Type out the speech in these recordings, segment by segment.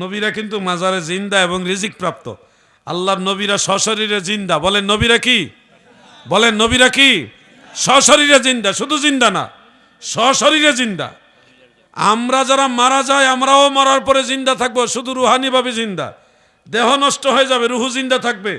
নবীরা কিন্তু মাজারে জিন্দা এবং রিজিক প্রাপ্ত। আল্লাহর নবীরা সশরীরে জিন্দা। বলেন নবীরা কি? বলেন নবীরা কি? সশরীরে জিন্দা, শুধু জিন্দা না, সশরীরে জিন্দা। আমরা যারা মারা যায় আমরাও মরার পরে জিন্দা থাকবো, শুধু রুহানিভাবে জিন্দা। দেহ নষ্ট হয়ে যাবে, রুহু জিন্দা থাকবে।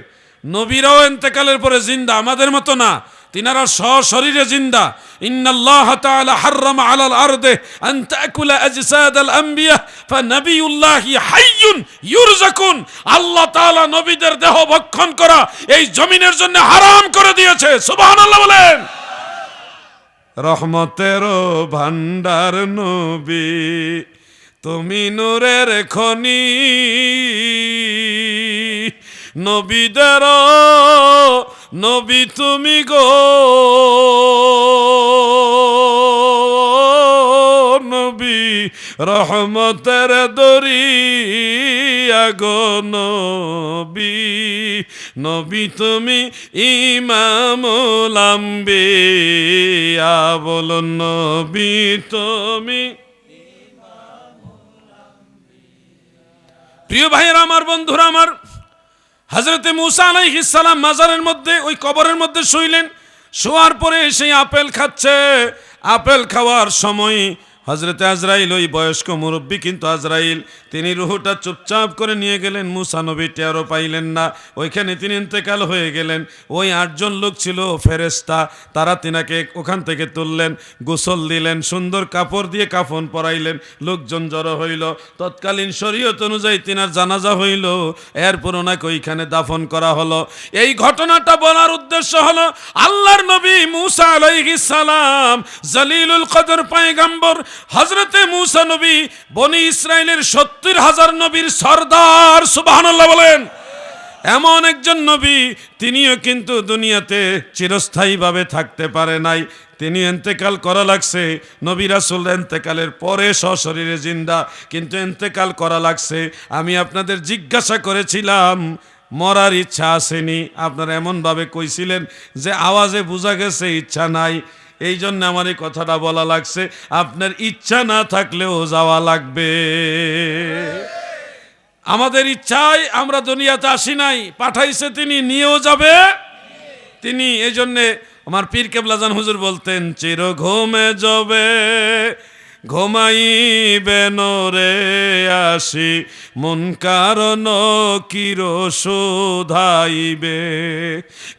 নবীরাও ইন্তেকালের পরে জিন্দা, আমাদের মতো না, তিনারা সশরীরে জিন্দা। ইন্নাল্লাহ তাআলা হাররামা আলাল আরদি আন তাকুলা আজসাদাল আম্বিয়া ফানাবিয়ুল্লাহি হাইয়ুন ইউরযাকুন। আল্লাহ তাআলা নবীদের দেহ ভক্ষণ করা এই জমিনের জন্য হারাম করে দিয়েছে। সুবহানাল্লাহ বলেন। রহমতের ভান্ডার নবী, তুমি নূরের খনি, নবীদের নবী তুমি গো নবী, রহমতের দরিয়া গো নবী, নবী তুমি ইমামুল আম্বিয়া। বলুন নবী তুমি। প্রিয় ভাইয়েরা আমার, বন্ধুরা আমার, হযরতে মূসা আলাইহিস সালাম মাজারের মধ্যে, ওই কবরের মধ্যে শুইলেন। শোয়ার পরে সেই আপেল খাচ্ছে। আপেল খাওয়ার সময় হযরতে আজরাইল, ওই বয়স্ক মুরব্বী কিন্তু আজরাইল, তিনি রুহুটা চুপচাপ করে নিয়ে গেলেন। মূসা নবী টেরও পাইলেন না, ওইখানে তিনি ইন্তেকাল হয়ে গেলেন। ওই 8 জন লোক ছিল ফেরেশতা, তারা তিনাকে ওখান থেকে তুললেন, গোসল দিলেন, সুন্দর কাপড় দিয়ে কাফন পরাইলেন। লোকজন জড়ো হইল, তৎকালীন শরীয়ত অনুযায়ী তিনার জানাজা হইল, এরপর ওনাকে ওইখানে দাফন করা হলো। এই ঘটনাটা বলার উদ্দেশ্য হলো, আল্লাহর নবী মূসা আলাইহিস সালাম, জলিলুল কদর পয়গম্বর হযরতে মূসা নবী, বনি ইসরাইলের 70,000 নবীর সরদার। সুবহানাল্লাহ বলেন। এমন একজন নবী, তিনিও কিন্তু দুনিয়াতে চিরস্থায়ীভাবে থাকতে পারে নাই, তিনি ইন্তেকাল করা লাগছে। নবী রাসূল ইন্তেকালের পরে সশরীরে জিন্দা, কিন্তু ইন্তেকাল করা লাগছে। আমি আপনাদের জিজ্ঞাসা করেছিলাম মরার ইচ্ছা আসেনি, আপনারা এমনভাবে কইছিলেন যে আওয়াজে বোঝা গেছে ইচ্ছা নাই। এই জন্য আমার এই কথাটা বলা লাগছে, আপনার ইচ্ছা না থাকলেও যাওয়া লাগবে। আমাদের ইচ্ছায় আমরা দুনিয়াতে আসি নাই, পাঠাইছে তিনি, নিয়েও যাবে তিনি। এই জন্যে আমার পীর কেবলাজান হুজুর বলতেন, চির ঘুমে যাবে ঘুমাইবে নরে আসি, মন কারণ কির শোধাইবে,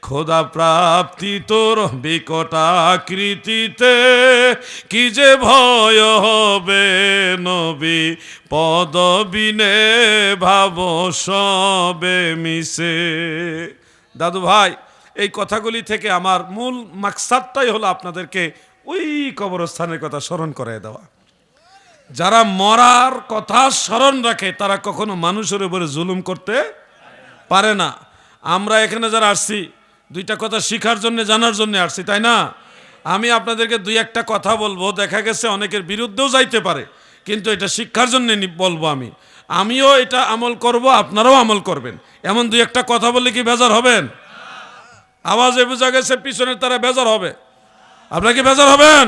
খোদা প্রাপ্তি তোর বিকটাকৃতিতে, কি যে ভয় হবে নবী, পদবিনে ভাব সবে মিশে। দাদু ভাই, এই কথাগুলি থেকে আমার মূল মাকসাদটাই হলো আপনাদেরকে ওই কবরস্থানের কথা স্মরণ করায় দেওয়া। যারা মরার কথা স্মরণ রাখে তারা কখনো মানুষের উপরে জুলুম করতে পারে না। আমরা এখানে যারা আসছি, 2টা কথা শিখার জন্য, জানার জন্য আসছি, তাই না? আমি আপনাদেরকে 2-1টা কথা বলবো, দেখা গেছে অনেকের বিরুদ্ধেও যাইতে পারে, কিন্তু এটা শিক্ষার জন্য বলবো। আমিও এটা আমল করব, আপনারাও আমল করবেন। এমন 2-1টা কথা বললে কি বেজার হবেন? আওয়াজে বোঝা গেছে পিছনের তারা বেজার হবে, আপনারা কি বেজার হবেন?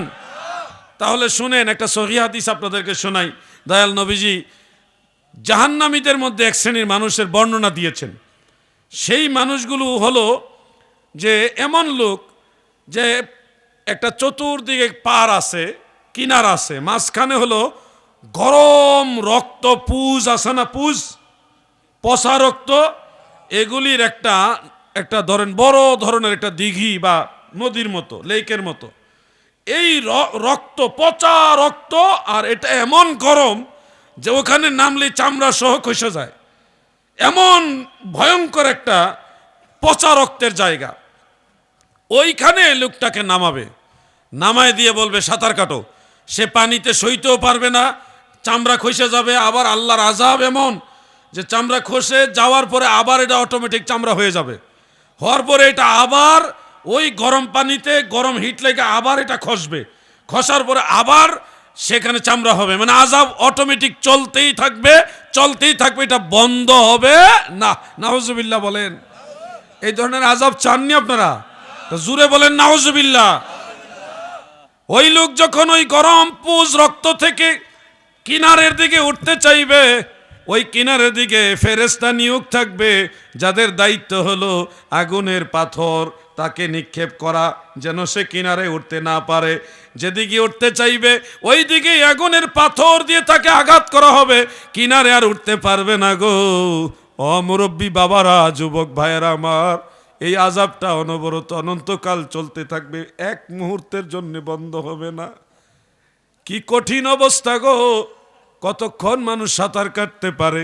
তাহলে শুনেন, একটা সহিহ হাদিস আপনাদেরকে শোনাই। দয়াল নবীজি জাহান্নামীদের মধ্যে 1 শ্রেণীর মানুষের বর্ণনা দিয়েছেন। সেই মানুষগুলো হলো যে এমন লোক যে একটা চতুর্দিকে পার আছে, কিনার আছে, মাঝখানে হলো গরম রক্ত, পুজ আছে না, পুজ, পচা রক্ত, এগুলির একটা ধরেন বড় ধরনের একটা দিঘি বা নদীর মতো, লেকের মতো। এই রক্ত, পচা রক্ত, আর এটা এমন গরম যে ওখানে নামলে চামড়া সহ খসে যায়। এমন ভয়ঙ্কর একটা পচা রক্তের জায়গা। ওইখানে লোকটাকে নামাবে, নামায় দিয়ে বলবে সাঁতার কাটো। সে পানিতে সইতেও পারবে না, চামড়া খসে যাবে। আবার আল্লাহর আযাব এমন যে চামড়া খসে যাওয়ার পরে আবার এটা অটোমেটিক চামড়া হয়ে যাবে। হওয়ার পরে এটা আবার ওই গরম পানিতে গরম হিট লেগে আবার এটা খসবে, খসার পরে আবার সেখানে চামড়া হবে। মানে আযাব অটোমেটিক চলতেই থাকবে, চলতেই থাকবে, এটা বন্ধ হবে না। নাউজুবিল্লাহ বলেন। এই ধরনের আযাব চাননি আপনারা? তো জুড়ে বলেন নাউজুবিল্লাহ। ওই লোক যখন ওই গরম পুজ রক্ত থেকে কিনারের দিকে উঠতে চাইবে, ওই কিনারের দিকে ফেরেশতা নিয়োগ থাকবে, যাদের দায়িত্ব হলো আগুনের পাথর তাকে নিক্ষেপ করা, যেন সে কিনারে উঠতে না পারে। যেদিকে উঠতে চাইবে ওই দিকে আগুনের পাথর দিয়ে তাকে আঘাত করা হবে, কিনারে আর উঠতে পারবে না গো। মুরব্বী বাবারা, যুবক ভাইয়েরা আমার, এই আযাবটা অনবরত অনন্তকাল চলতে থাকবে, এক মুহূর্তের জন্য বন্ধ হবে না। কি কঠিন অবস্থা গো। কতক্ষণ মানুষ সাঁতার কাটতে পারে,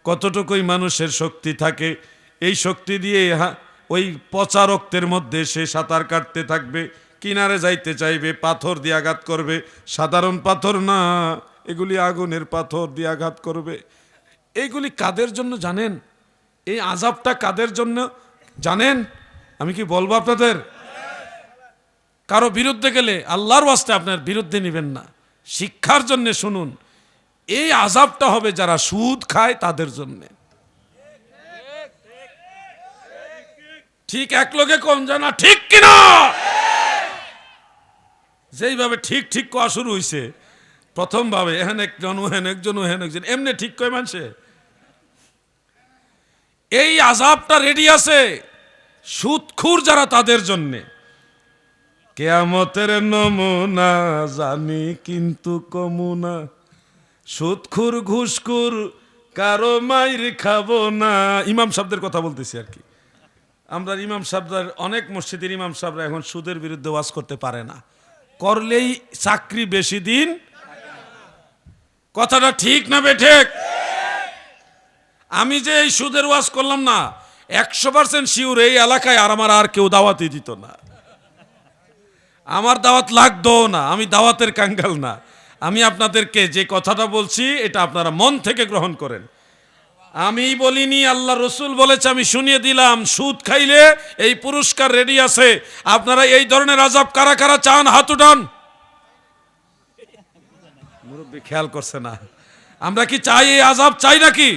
কতটুকুই মানুষের শক্তি থাকে, এই শক্তি দিয়ে ওই পচা রক্তের মধ্যে সে সাঁতার কাটতে থাকবে, কিনারে যাইতে চাইবে, পাথর দিয়ে আঘাত করবে। সাধারণ পাথর না, এগুলি আগুনের পাথর দিয়ে আঘাত করবে। এইগুলি কাদের জন্য জানেন? এই আযাবটা কাদের জন্য জানেন? আমি কি বলবো আপনাদের? কারো বিরুদ্ধে গেলে আল্লাহর ওয়াস্তে আপনার বিরুদ্ধে নেবেন না, শিক্ষার জন্য শুনুন। এই আযাবটা হবে যারা সুদ খায় তাদের জন্য। ঠিক এক লোকে কম জানা, ঠিক কিনা? যেইভাবে ঠিক ঠিক কোয়া শুরু হয়েছে, প্রথম ভাবে এহেন একজন ওহেন একজন ওহেন একজন এমনি ঠিক কয় মানুষে। এই আযাবটা রেডি আছে সুদখুর যারা তাদের জন্যে। কিয়ামতের নমুনা জানি কিন্তু কমুনা, সুদখুর ঘুষখুর কারো মাইর খাবো না। ইমাম সাহেবদের কথা বলতেছি আর কি। আমরা ইমাম সাহেবদের, অনেক মসজিদের ইমাম সাহেবরা এখন সুদের বিরুদ্ধে ওয়াজ করতে পারে না, করলেই চাকরি বেশি দিন। কথাটা ঠিক না বেঠিক? আমি যে এই সুদের ওয়াজ করলাম না, 100% শিওর এই এলাকায় আর কেউ দাওয়াতই দিত না, আমার দাওয়াত লাগতো না। আমি দাওয়াতের কাঙ্গাল না। আমি আপনাদেরকে যে কথাটা বলছি এটা আপনারা মন থেকে গ্রহণ করেন। আমি বলিনি, আল্লাহ রসুল বলেছে, আমি শুনিয়ে দিলাম। সুদ খাইলে এই পুরস্কার রেডি আছে। আপনারা এই ধরনের আযাব কারা কারা চান? হাত উঠান। মুরব্বী খেয়াল করছে না। আমরা কি চাই এই আযাব? চাই নাকি?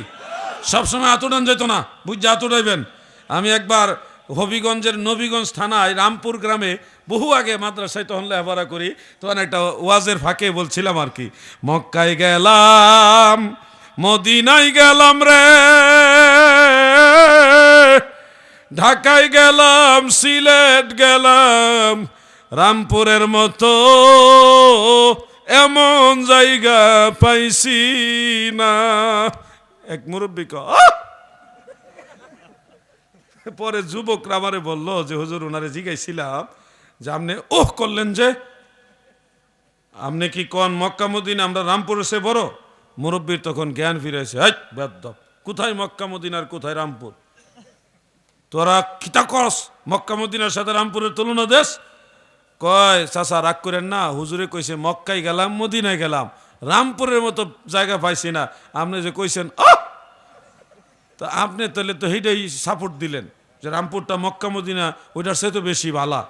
সবসময় হাত উঠান যেত না, বুঝে হাত উঠাইবেন। আমি একবার হবিগঞ্জের নবীগঞ্জ থানায় রামপুর গ্রামে বহু আগে মাদ্রাসায় তখন লেখাপড়া করি, তখন একটা ওয়াজের ফাঁকে বলছিলাম আর কি, মক্কায় গেলাম মদিনায় গেলাম রে, ঢাকায় গেলাম সিলেট গেলাম, রামপুরের মতো এমন জায়গা পাইছি না। এক মুরব্বী পরে যুবকরা আমারে বললো যে হুজুর, ওনারে জিজ্ঞাসিলাম যে আপনি ওহ করলেন যে, আপনি কি কন মক্কা মদিনা আমরা রামপুরে সে বড়? মুরব্বীর তখন জ্ঞান ফিরেছে। বেদ্দপ, কোথায় মক্কা মদিনার কোথায় রামপুর? তোরা খিতা কস, মক্কা মদিনার সাথে রামপুরের তুলনা দেশ? কয় চাচা রাগ করেন না, হুজুরে কইছে মক্কায় গেলাম মদিনায় গেলাম, রামপুরের মতো জায়গা পাইছি না। আপনি যে কইছেন তো আপনি তাহলে তো সেইটাই সাপোর্ট দিলেন যে রামপুরটা মক্কা মদিনা ওইটার সে তো বেশি ভালা।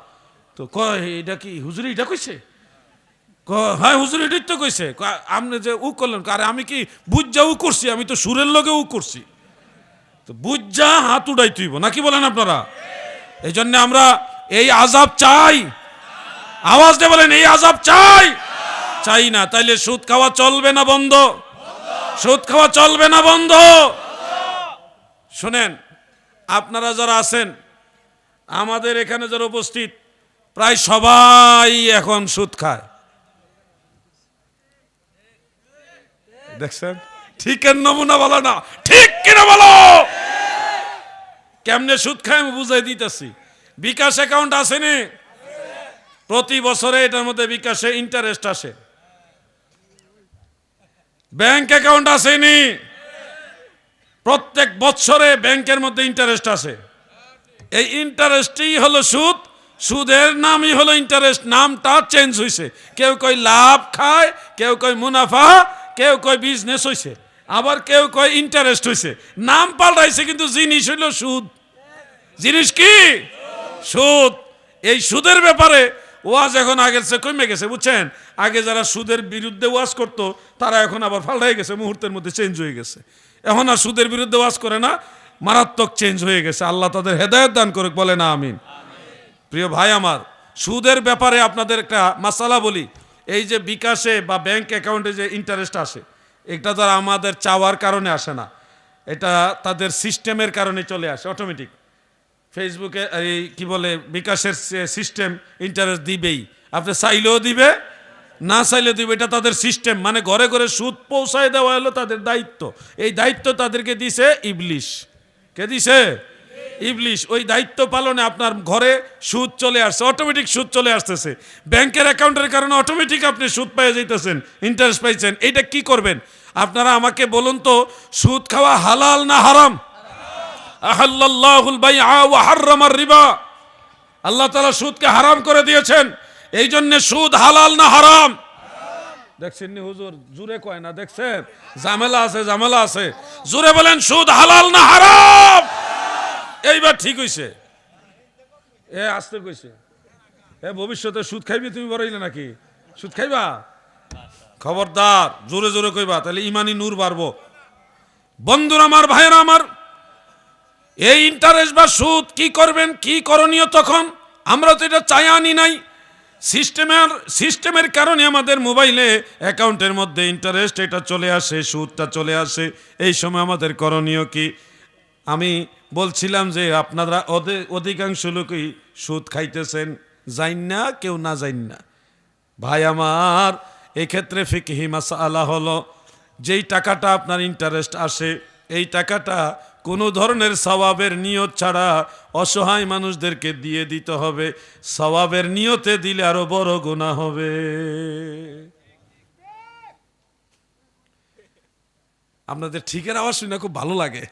তো কয় এটা কি হুজুরে এটা কইছে? হ্যাঁ হুজুর এটাই তো কইছে। আপনি যে উ করলেন, আরে আমি কি বুঝা উ করছি? আমি তো সুরের লগে উ করছি। তো বুঝা হাত উড়াই তুইব নাকি বলেন আপনারা? এই জন্য আমরা এই আযাব চাই। আওয়াজ দিয়ে বলেন, এই আযাব চাই? চাই না। তাইলে সুদ খাওয়া চলবে না বন্ধ? সুদ খাওয়া চলবে না বন্ধ? শুনেন, আপনারা যারা আছেন, আমাদের এখানে যারা উপস্থিত, প্রায় সবাই এখন সুদ খায়। দেখছেন? ঠিকের নমুনা বলো না, ঠিক কিনা বলো? কেমনে সুদ খায় আমি বুঝাই দিতেছি। বিকাশ অ্যাকাউন্ট আসেনি? প্রতি বছরে এটার মধ্যে বিকাশে ইন্টারেস্ট আসে। ব্যাংক অ্যাকাউন্ট আসেনি? প্রত্যেক বছরে ব্যাংকের মধ্যে ইন্টারেস্ট আসে। এই ইন্টারেস্টই হলো সুদ। সুদের নামই হলো ইন্টারেস্ট, নামটা চেঞ্জ হয়েছে। কেউ কয় লাভ খায়, কেউ কয় মুনাফা, কেউ কয় বিজনেস হয়েছে, আবার কেউ কয় ইন্টারেস্ট হয়েছে। নাম পাল্টাইছে কিন্তু জিনিস হইল সুদ। জিনিস কি? সুদ। এই সুদের ব্যাপারে ওয়াজ এখন আগের চেয়ে কমে গেছে, বুঝছেন? আগে যারা সুদের বিরুদ্ধে ওয়াজ করতো তারা এখন আবার পাল্টাই গেছে, মুহূর্তের মধ্যে চেঞ্জ হয়ে গেছে। এখন আর সুদের বিরুদ্ধে ওয়াজ করে না, মারাত্মক চেঞ্জ হয়ে গেছে। আল্লাহ তাদের হেদায়েত দান করুক, বলে না আমিন। প্রিয় ভাই আমার, সুদের ব্যাপারে আপনাদের একটা মাসালা বলি। এই যে বিকাশে বা ব্যাংক অ্যাকাউন্টে যে ইন্টারেস্ট আসে, এটা তো আর আমাদের চাওয়ার কারণে আসে না, এটা তাদের সিস্টেমের কারণে চলে আসে অটোমেটিক। ফেসবুকে এই কি বলে বিকাশের সিস্টেম ইন্টারেস্ট দিবেই, আপনি চাইলেও দিবে না চাইলেও দিবে, এটা তাদের সিস্টেম। মানে ঘরে ঘরে সুদ পৌঁছায় দেওয়া হলো তাদের দায়িত্ব। এই দায়িত্ব তাদেরকে দিছে ইবলিশ। কে দিছে? ইবলিশ। ওই দায়িত্ব পালনে আপনার ঘরে সুদ চলে আসছে, অটোমেটিক সুদ চলে আসতেছে। ব্যাংকের অ্যাকাউন্টের কারণে অটোমেটিক আপনি সুদ পেয়ে যাইতেছেন, ইন্টারেস্ট পাইছেন। এইটা কি করবেন আপনারা আমাকে বলুন তো, সুদ খাওয়া হালাল না হারাম? আহাল্লাল্লাহুল বাইআ ওয়া হাররামার রিবা। আল্লাহ তাআলা সুদকে হারাম করে দিয়েছেন। এই জন্য সুদ হালাল না হারাম? দেখছেন নি হুজুর, জোরে কয় না, দেখছেন ঝামেলা আছে, ঝামেলা আছে। জোরে বলেন সুদ হালাল না হারাম? এইবার ঠিক হইছে। এ আস্তে কইছে, এ ভবিষ্যতে সুদ খাইবি তুমি বড়ইলে নাকি? সুদ খাইবা? খবরদার, জোরে জোরে কইবা, তাহলে ইমানি নূর বাড়বো। বন্ধুরা আমার, ভাইয়েরা আমার, এই ইন্টারেস্ট বা সুদ কি করবেন, কি করণীয় তখন? আমরা তো এটা চাই আনি নাই, সিস্টেমের কারণে আমাদের মোবাইলে অ্যাকাউন্টের মধ্যে ইন্টারেস্ট এটা চলে আসে, সুদটা চলে আসে। এই সময় আমাদের করণীয় কি? আমি বলছিলাম যে আপনারা অধিকাংশ লোকই সুদ খাইতেছেন, জাইন না, কেউ না জাইন না। ভাই আমার, এক্ষেত্রে ফিকহি মাসআলা হলো, যেই টাকাটা আপনার ইন্টারেস্ট আসে, এই টাকাটা কোনো ধরনের সওয়াবের নিয়ত ছাড়া অসহায় মানুষদেরকে দিয়ে দিতে হবে। সওয়াবের নিয়তে দিলে আরো বড় গুনাহ হবে। আপনাদের ঠিকের আওয়াজ শুনে খুব ভালো লাগে।